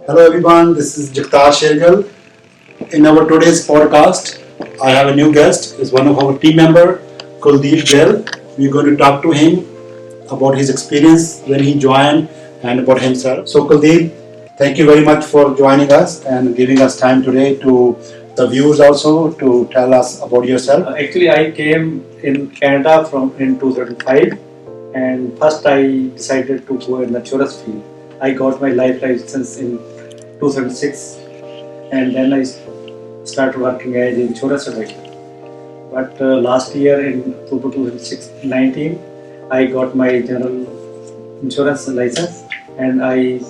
Hello everyone, this is Jagtar Shergal. In our today's podcast, I have a new guest. It's one of our team member, Kuldeep Gill. We're going to talk to him about his experience when he joined and about himself. So Kuldeep, thank you very much for joining us and giving us time today to the viewers also to tell us about yourself. Actually, I came in Canada from in 2005, and first I decided to go in the insurance field. I got my life license in 2006, and then I started working as an insurance advisor. But last year in October 2019, I got my general insurance license, and I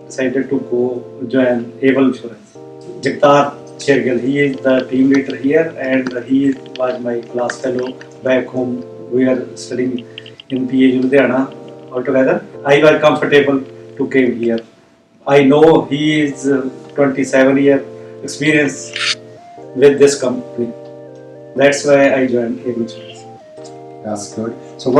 decided to go join Able Insurance. Jagtar Shergill, he is the team leader here, and he was my class fellow back home. We are studying in PA Ludhiana altogether. I was comfortable to came here. I know he is 27-year experience with this company. That's why I joined Able Insurance. That's good. So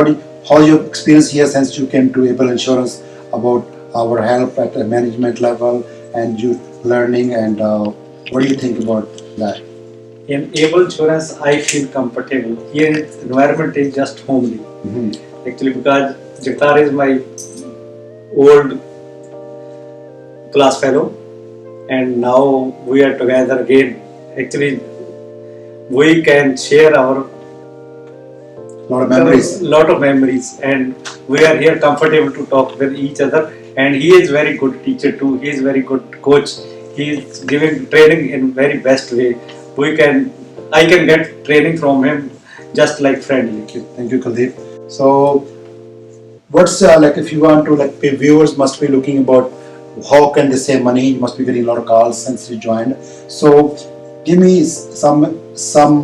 how your experience here since you came to Able Insurance about our help at the management level and you learning and what do you think about that? In Able Insurance, I feel comfortable. Here, environment is just homely. Actually, because Jagtar is my old class fellow, and now we are together again. Actually, we can share our lot of memories, and we are here comfortable to talk with each other. And he is very good teacher too. He is very good coach. He is giving training in very best way. I can get training from him just like friendly. Thank you, Kuldeep. So, what's like if you want to like viewers must be looking about how can they save money? You must be getting a lot of calls since you joined. So, give me some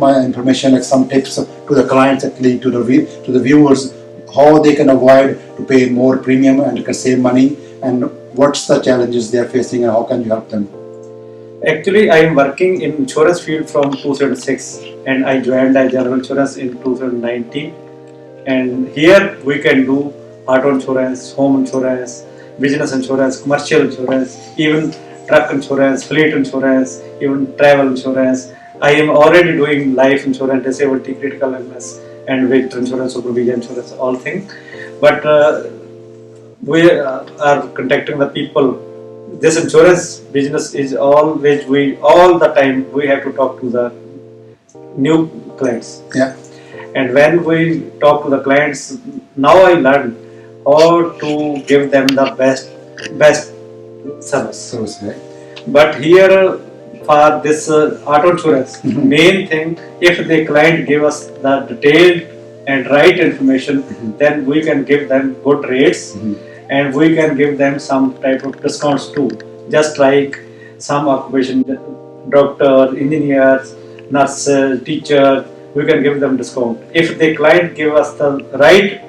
information, like some tips to the clients, actually to the viewers, how they can avoid to pay more premium and can save money, and what's the challenges they are facing, and how can you help them? Actually, I am working in insurance field from 2006, and I joined as general insurance in 2019. And here we can do auto insurance, home insurance, business insurance, commercial insurance, even truck insurance, fleet insurance, even travel insurance. I am already doing life insurance, disability, critical illness, and vehicle insurance, supervision insurance, all things. But we are contacting the people. This insurance business is always all the time we have to talk to the new clients. Yeah. And when we talk to the clients, now I learned how to give them the best service. Right. But here for this auto insurance, main thing, if the client give us the detailed and right information, then we can give them good rates, and we can give them some type of discounts too. Just like some occupation, doctor, engineers, nurses, teachers, we can give them discount. If the client give us the right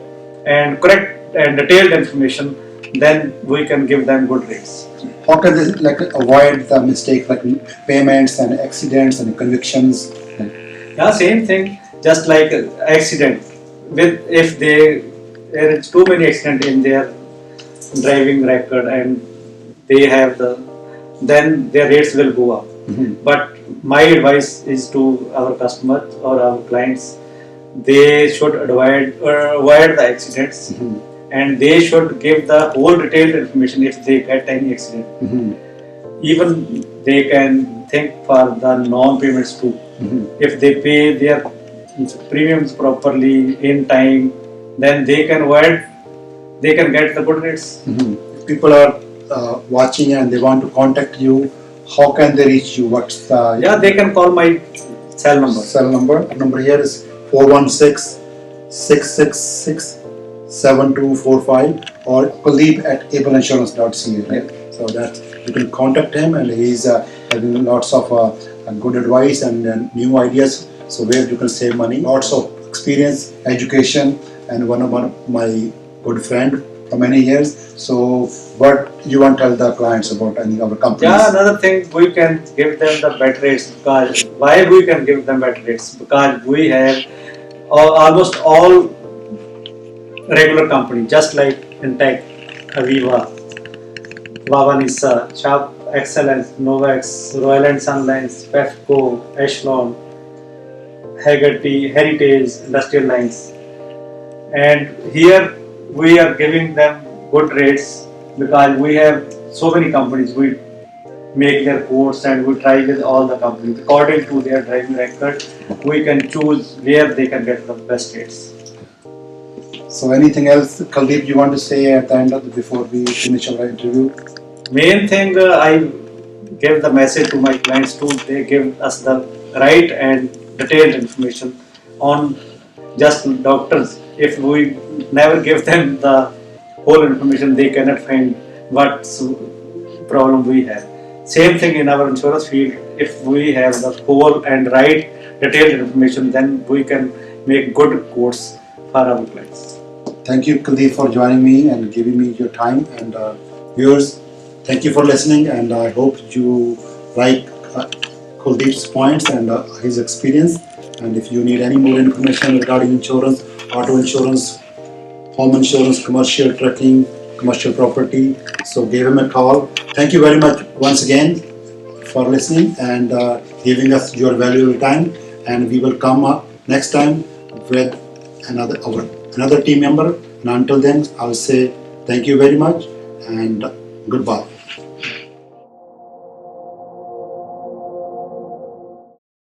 and correct and detailed information, then we can give them good rates. How can they like avoid the mistake like payments and accidents and convictions? Yeah, same thing. Just like accident, if there is too many accident in their driving record and they have then their rates will go up. But my advice is to our customers or our clients, they should avoid the accidents, and they should give the whole detailed information if they get any accident. Even they can think for the non-payments too. If they pay their premiums properly in time, then they can get the good rates. People are watching and they want to contact you. How can they reach you? What's the they can call my cell number. The number here is 416-666-7245 or kuldeep@ableinsurance.ca, right? So that you can contact him, and he's having lots of good advice and new ideas. So where you can save money, lots of experience, education, and one of my good friend for many years. So what you want to tell the clients about any of our companies? Yeah, another thing, we can give them the better rates. Because why we can give them better rates? Because we have almost all regular company, just like Intech, Aviva, Baba Nisa, Sharp Excellence, Novax, Royal and Sunlines, Pefco, Echelon, Haggerty, Heritage, Industrial Lines. And here we are giving them good rates because we have so many companies. We make their quotes and we try with all the companies according to their driving record. We can choose where they can get the best rates. So anything else, Kuldeep, you want to say at the end of before we finish our interview? Main thing I give the message to my clients too. They give us the right and detailed information on just doctors. If we never give them the whole information, they cannot find what problem we have. Same thing in our insurance field. If we have the whole and right detailed information, then we can make good quotes for our clients. Thank you, Kuldeep, for joining me and giving me your time. And viewers, thank you for listening. And I hope you like Kuldeep's points and his experience. And if you need any more information regarding insurance, auto insurance, home insurance, commercial trucking, commercial property, so give him a call. Thank you very much once again for listening and giving us your valuable time. And we will come up next time with another team member. And until then, I will say thank you very much and goodbye.